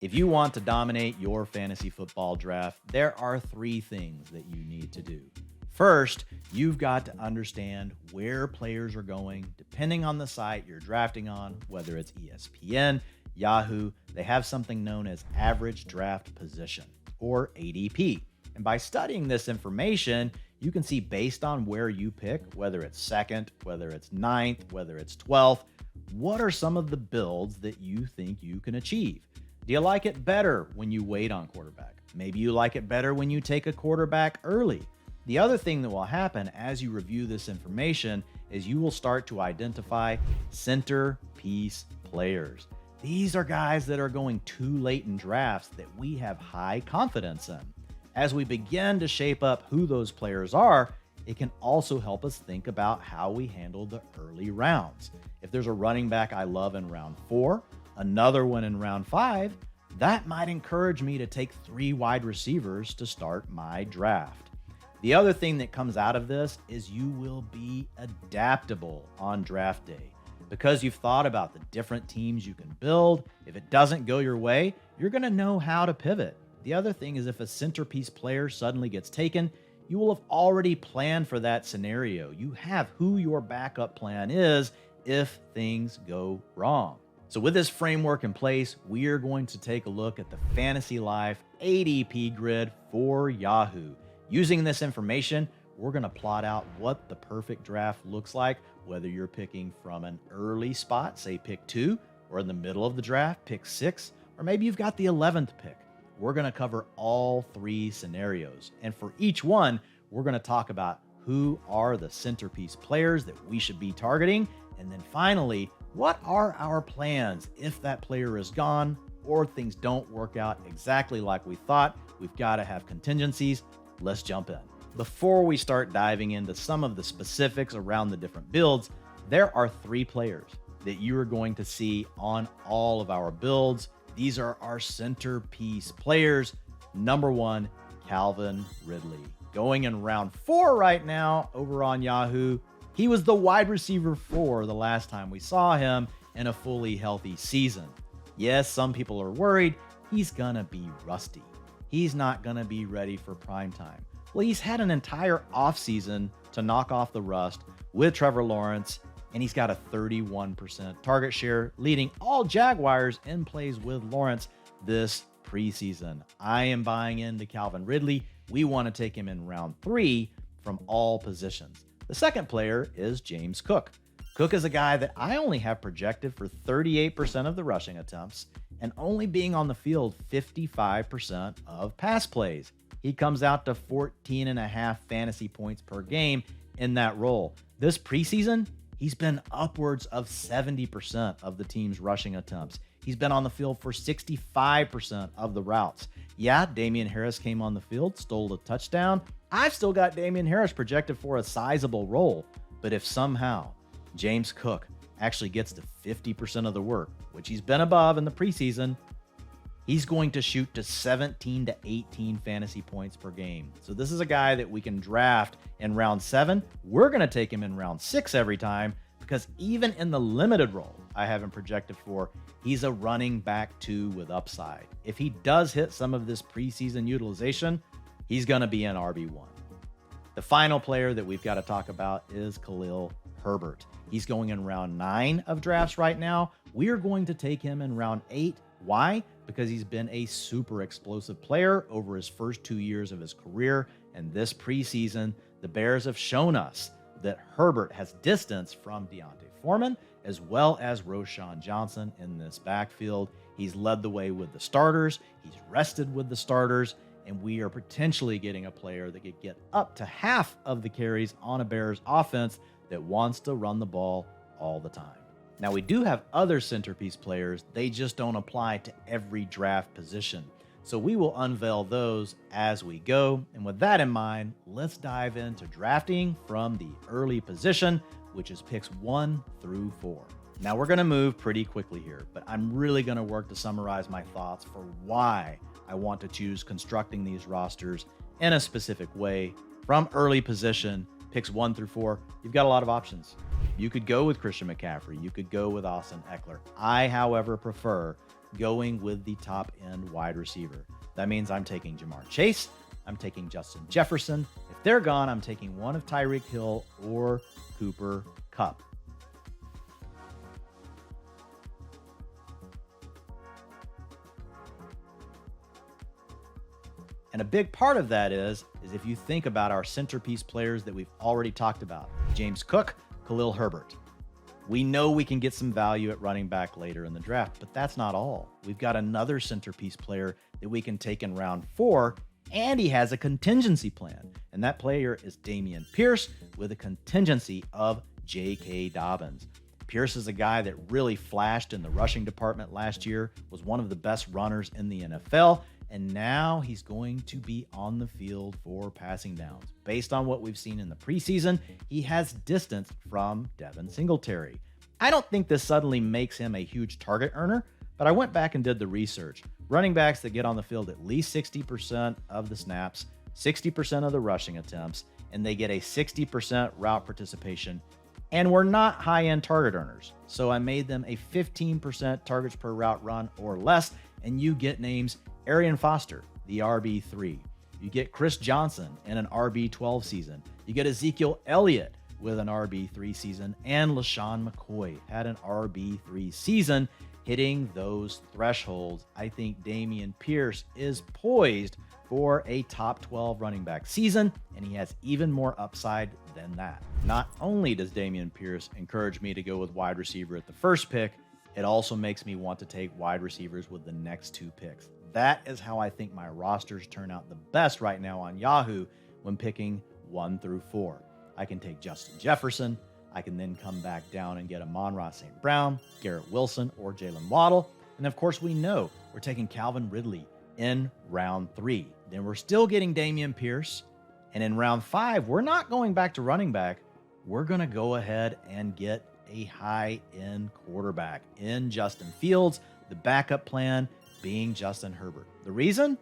If you want to dominate your fantasy football draft, there are three things that you need to do. First, you've got to understand where players are going depending on the site you're drafting on, whether it's ESPN, Yahoo. They have something known as average draft position, or ADP. And by studying this information, you can see based on where you pick, whether it's second, whether it's ninth, whether it's 12th, what are some of the builds that you think you can achieve? Do you like it better when you wait on quarterback? Maybe you like it better when you take a quarterback early. The other thing that will happen as you review this information is you will start to identify centerpiece players. These are guys that are going too late in drafts that we have high confidence in. As we begin to shape up who those players are, it can also help us think about how we handle the early rounds. If there's a running back I love in round 4, another one in round 5, that might encourage me to take 3 wide receivers to start my draft. The other thing that comes out of this is you will be adaptable on draft day. Because you've thought about the different teams you can build, if it doesn't go your way, you're going to know how to pivot. The other thing is if a centerpiece player suddenly gets taken, you will have already planned for that scenario. You have who your backup plan is if things go wrong. So with this framework in place, we are going to take a look at the Fantasy Life ADP Grid for Yahoo. Using this information, we're going to plot out what the perfect draft looks like, whether you're picking from an early spot, say pick 2, or in the middle of the draft, pick 6, or maybe you've got the 11th pick. We're going to cover all 3 scenarios. And for each one, we're going to talk about who are the centerpiece players that we should be targeting. And then finally, what are our plans if that player is gone or things don't work out exactly like we thought? We've got to have contingencies. Let's jump in. Before we start diving into some of the specifics around the different builds, there are 3 players that you are going to see on all of our builds. These are our centerpiece players. Number 1, Calvin Ridley. Going in round 4 right now over on Yahoo. He was the wide receiver 4 the last time we saw him in a fully healthy season. Yes, some people are worried he's gonna be rusty. He's not gonna be ready for prime time. Well, he's had an entire offseason to knock off the rust with Trevor Lawrence, and he's got a 31% target share, leading all Jaguars in plays with Lawrence this preseason. I am buying into Calvin Ridley. We want to take him in round 3 from all positions. The second player is James Cook. Cook is a guy that I only have projected for 38% of the rushing attempts and only being on the field 55% of pass plays. He comes out to 14.5 fantasy points per game in that role. This preseason, he's been upwards of 70% of the team's rushing attempts. He's been on the field for 65% of the routes. Yeah, Damian Harris came on the field, stole a touchdown. I've still got Damian Harris projected for a sizable role. But if somehow James Cook actually gets to 50% of the work, which he's been above in the preseason, he's going to shoot to 17 to 18 fantasy points per game. So this is a guy that we can draft in round 7. We're going to take him in round 6 every time because even in the limited role I have him projected for, he's a running back 2 with upside. If he does hit some of this preseason utilization, he's going to be an RB1. The final player that we've got to talk about is Khalil Herbert. He's going in round 9 of drafts right now. We are going to take him in round 8. Why? Because he's been a super explosive player over his first 2 years of his career. And this preseason, the Bears have shown us that Herbert has distance from Deontay Foreman as well as Roschon Johnson in this backfield. He's led the way with the starters. He's rested with the starters. And we are potentially getting a player that could get up to half of the carries on a Bears offense that wants to run the ball all the time. Now, we do have other centerpiece players. They just don't apply to every draft position. So we will unveil those as we go. And with that in mind, let's dive into drafting from the early position, which is picks 1 through 4. Now, we're going to move pretty quickly here, but I'm really going to work to summarize my thoughts for why I want to choose constructing these rosters in a specific way. From early position, picks 1 through 4, you've got a lot of options. You could go with Christian McCaffrey. You could go with Austin Eckler. I, however, prefer going with the top end wide receiver. That means I'm taking Jamar Chase. I'm taking Justin Jefferson. If they're gone, I'm taking one of Tyreek Hill or Cooper Kupp. And a big part of that is if you think about our centerpiece players that we've already talked about, James Cook, Khalil Herbert. We know we can get some value at running back later in the draft, but that's not all. We've got another centerpiece player that we can take in round 4, and he has a contingency plan. And that player is Dameon Pierce with a contingency of J.K. Dobbins. Pierce is a guy that really flashed in the rushing department last year, was one of the best runners in the NFL, and now he's going to be on the field for passing downs. Based on what we've seen in the preseason, he has distance from Devin Singletary. I don't think this suddenly makes him a huge target earner, but I went back and did the research. Running backs that get on the field at least 60% of the snaps, 60% of the rushing attempts, and they get a 60% route participation, and we're not high-end target earners. So I made them a 15% targets per route run or less, and you get names Arian Foster, the RB3. You get Chris Johnson in an RB12 season. You get Ezekiel Elliott with an RB3 season, and LaShawn McCoy had an RB3 season. Hitting those thresholds, I think Dameon Pierce is poised for a top 12 running back season, and he has even more upside than that. Not only does Dameon Pierce encourage me to go with wide receiver at the first pick, it also makes me want to take wide receivers with the next 2 picks. That is how I think my rosters turn out the best right now on Yahoo when picking 1 through 4. I can take Justin Jefferson. I can then come back down and get Amon-Ra St. Brown, Garrett Wilson, or Jalen Waddle. And of course, we know we're taking Calvin Ridley in round 3. Then we're still getting Dameon Pierce. And in round 5, we're not going back to running back. We're going to go ahead and get a high-end quarterback in Justin Fields, the backup plan being Justin Herbert. The reason?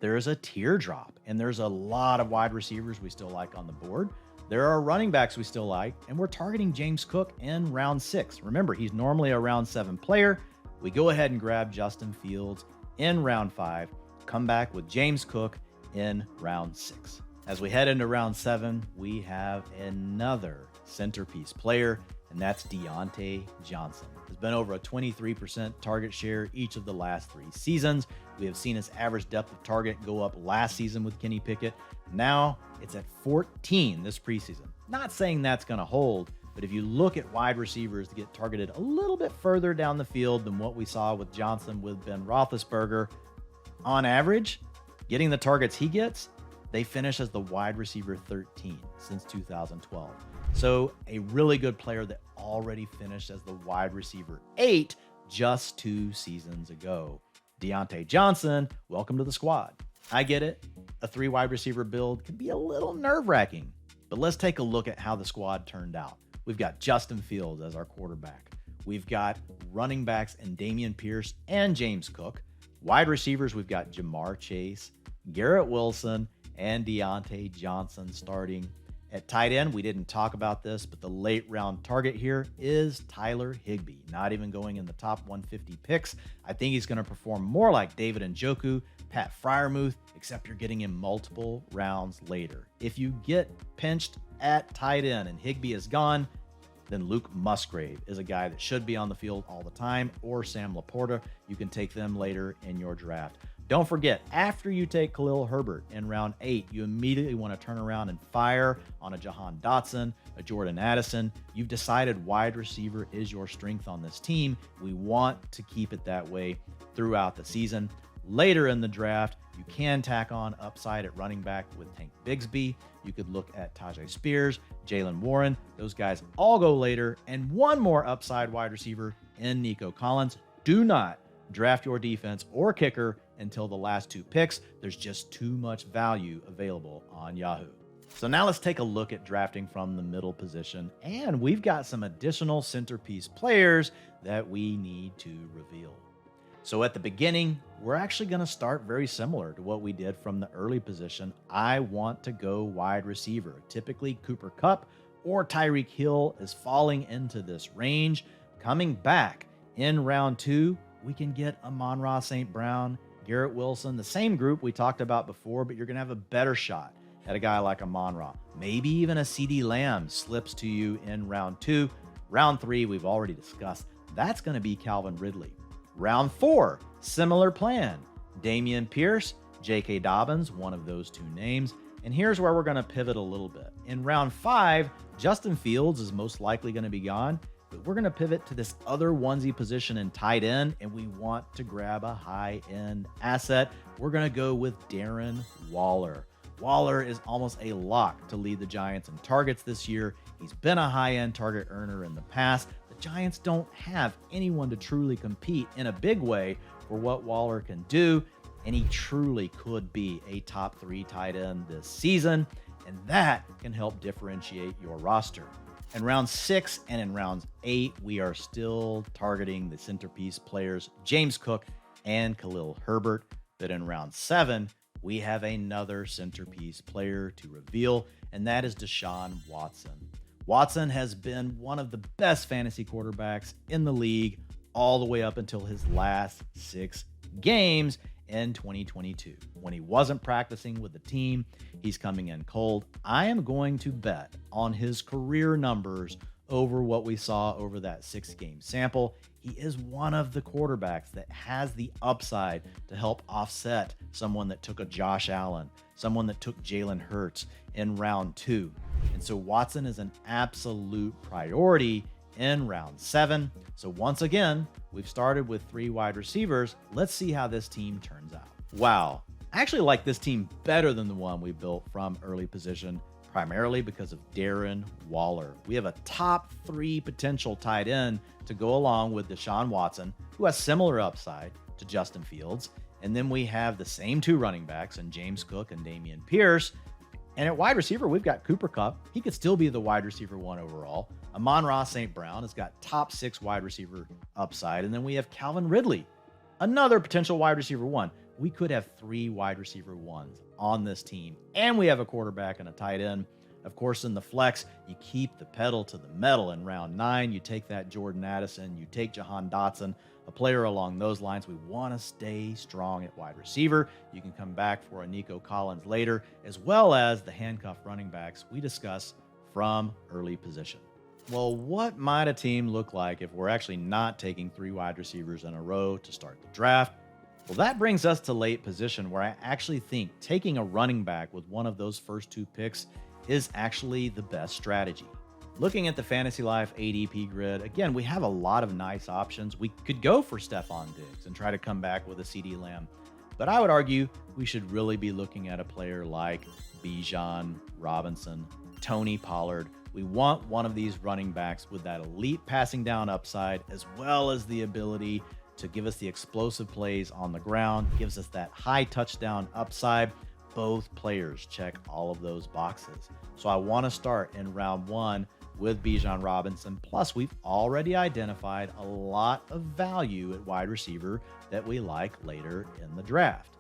There's a teardrop, and there's a lot of wide receivers we still like on the board. There are running backs we still like, and we're targeting James Cook in round 6. Remember, he's normally a round 7 player. We go ahead and grab Justin Fields in round 5, come back with James Cook in round 6. As we head into round 7, we have another centerpiece player, and that's DIONTAE Johnson. Has been over a 23% target share each of the last 3 seasons. We have seen his average depth of target go up last season with Kenny Pickett. Now it's at 14 this preseason. Not saying that's going to hold, but if you look at wide receivers that get targeted a little bit further down the field than what we saw with Johnson with Ben Roethlisberger, on average, getting the targets he gets, they finish as the wide receiver 13 since 2012. So a really good player that already finished as the wide receiver 8 just 2 seasons ago. DIONTAE Johnson, welcome to the squad. I get it. A 3 wide receiver build can be a little nerve-wracking, but let's take a look at how the squad turned out. We've got Justin Fields as our quarterback. We've got running backs in Dameon Pierce and James Cook. Wide receivers, we've got Jamar Chase, Garrett Wilson, and DIONTAE Johnson starting. At tight end, we didn't talk about this, but the late round target here is Tyler Higbee, not even going in the top 150 picks. I think he's going to perform more like David Njoku, Pat Freiermuth, except you're getting him multiple rounds later. If you get pinched at tight end and Higbee is gone, then Luke Musgrave is a guy that should be on the field all the time, or Sam Laporta. You can take them later in your draft. Don't forget, after you take Khalil Herbert in round 8, you immediately want to turn around and fire on a Jahan Dotson, a Jordan Addison. You've decided wide receiver is your strength on this team. We want to keep it that way throughout the season. Later in the draft, you can tack on upside at running back with Tank Bigsby. You could look at Tajay Spears, Jalen Warren. Those guys all go later. And one more upside wide receiver in Nico Collins. Do not draft your defense or kicker until the last 2 picks. There's just too much value available on Yahoo. So now let's take a look at drafting from the middle position. And we've got some additional centerpiece players that we need to reveal. So at the beginning, we're actually going to start very similar to what we did from the early position. I want to go wide receiver. Typically, Cooper Kupp or Tyreek Hill is falling into this range. Coming back in round 2, we can get Amon-Ra St. Brown, Garrett Wilson, the same group we talked about before, but you're going to have a better shot at a guy like Amon-Ra. Maybe even a CeeDee Lamb slips to you in round 2. Round 3, we've already discussed. That's going to be Calvin Ridley. Round 4, similar plan. Dameon Pierce, J.K. Dobbins, one of those two names. And here's where we're going to pivot a little bit. In round 5, Justin Fields is most likely going to be gone, but we're going to pivot to this other onesie position in tight end, and we want to grab a high-end asset. We're going to go with Darren Waller. Waller is almost a lock to lead the Giants in targets this year. He's been a high-end target earner in the past. The Giants don't have anyone to truly compete in a big way for what Waller can do, and he truly could be a top 3 tight end this season, and that can help differentiate your roster. In round 6 and in round 8, we are still targeting the centerpiece players, James Cook and Khalil Herbert. But in round 7, we have another centerpiece player to reveal, and that is Deshaun Watson. Watson has been one of the best fantasy quarterbacks in the league all the way up until his last 6 games in 2022. When he wasn't practicing with the team, he's coming in cold. I am going to bet on his career numbers over what we saw over that 6-game sample. He is one of the quarterbacks that has the upside to help offset someone that took a Josh Allen, someone that took Jalen Hurts in round 2. And so Watson is an absolute priority in round 7. So once again, we've started with 3 wide receivers. Let's see how this team turns out. Wow. I actually like this team better than the one we built from early position, primarily because of Darren Waller. We have a top 3 potential tight end to go along with Deshaun Watson, who has similar upside to Justin Fields. And then we have the same 2 running backs in James Cook and Dameon Pierce. And at wide receiver, we've got Cooper Kupp. He could still be the wide receiver 1 overall. Amon-Ra St. Brown has got top 6 wide receiver upside. And then we have Calvin Ridley, another potential wide receiver 1. We could have 3 wide receiver 1s on this team. And we have a quarterback and a tight end. Of course, in the flex, you keep the pedal to the metal in round 9. You take that Jordan Addison, you take Jahan Dotson, a player along those lines. We want to stay strong at wide receiver. You can come back for a Nico Collins later, as well as the handcuff running backs we discuss from early position. Well, what might a team look like if we're actually not taking 3 wide receivers in a row to start the draft? Well, that brings us to late position, where I actually think taking a running back with one of those first 2 picks is actually the best strategy. Looking at the Fantasy Life ADP grid, again, we have a lot of nice options. We could go for Stephon Diggs and try to come back with a CeeDee Lamb, but I would argue we should really be looking at a player like BIJAN, Robinson, Tony Pollard. We want one of these running backs with that elite passing down upside, as well as the ability to give us the explosive plays on the ground, gives us that high touchdown upside. Both players check all of those boxes. So I want to start in round 1 with Bijan Robinson. Plus, we've already identified a lot of value at wide receiver that we like later in the draft.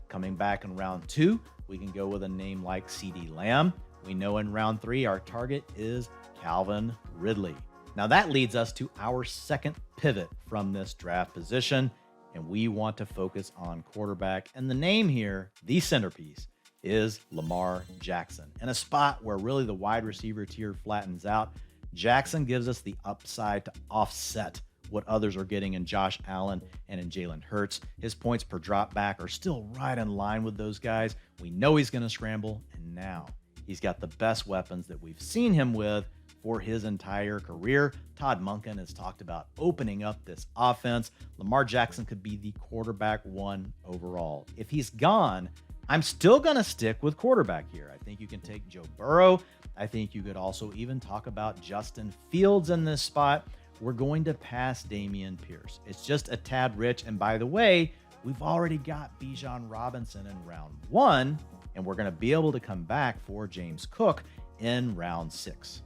Coming back in round 2, we can go with a name like CeeDee Lamb. We know in round 3, our target is Calvin Ridley. Now that leads us to our second pivot from this draft position, and we want to focus on quarterback. And the name here, the centerpiece, is Lamar Jackson. In a spot where really the wide receiver tier flattens out, Jackson gives us the upside to offset what others are getting in Josh Allen and in Jalen Hurts. His points per drop back are still right in line with those guys. We know he's going to scramble, and now he's got the best weapons that we've seen him with for his entire career. Todd Monken has talked about opening up this offense. Lamar Jackson could be the quarterback 1 overall. If he's gone, I'm still going to stick with quarterback here. I think you can take Joe Burrow. I think you could also even talk about Justin Fields in this spot. We're going to pass Dameon Pierce. It's just a tad rich. And by the way, we've already got Bijan Robinson in round 1, and we're going to be able to come back for James Cook in round 6.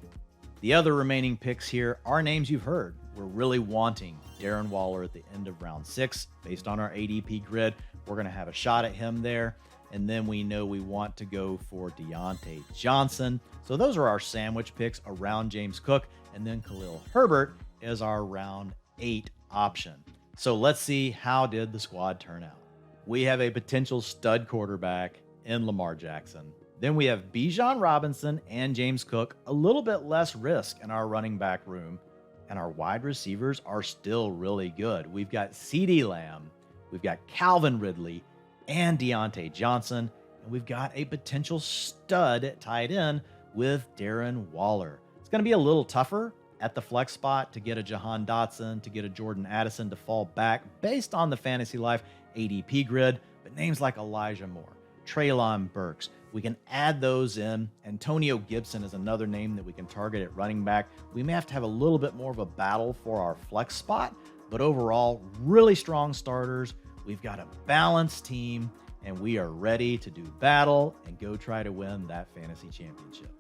The other remaining picks here are names you've heard. We're really wanting Darren Waller at the end of round 6. Based on our ADP grid, we're going to have a shot at him there. And then we know we want to go for DIONTAE Johnson. So those are our sandwich picks around James Cook. And then Khalil Herbert is our round 8 option. So let's see, how did the squad turn out? We have a potential stud quarterback in Lamar Jackson. Then we have Bijan Robinson and James Cook, a little bit less risk in our running back room. And our wide receivers are still really good. We've got CeeDee Lamb, we've got Calvin Ridley, and Deontay Johnson. And we've got a potential stud at tight end with Darren Waller. It's going to be a little tougher at the flex spot to get a Jahan Dotson, to get a Jordan Addison to fall back based on the Fantasy Life ADP grid, but names like Elijah Moore, Treylon Burks, we can add those in. Antonio Gibson is another name that we can target at running back. We may have to have a little bit more of a battle for our flex spot, but overall, really strong starters. We've got a balanced team, and we are ready to do battle and go try to win that fantasy championship.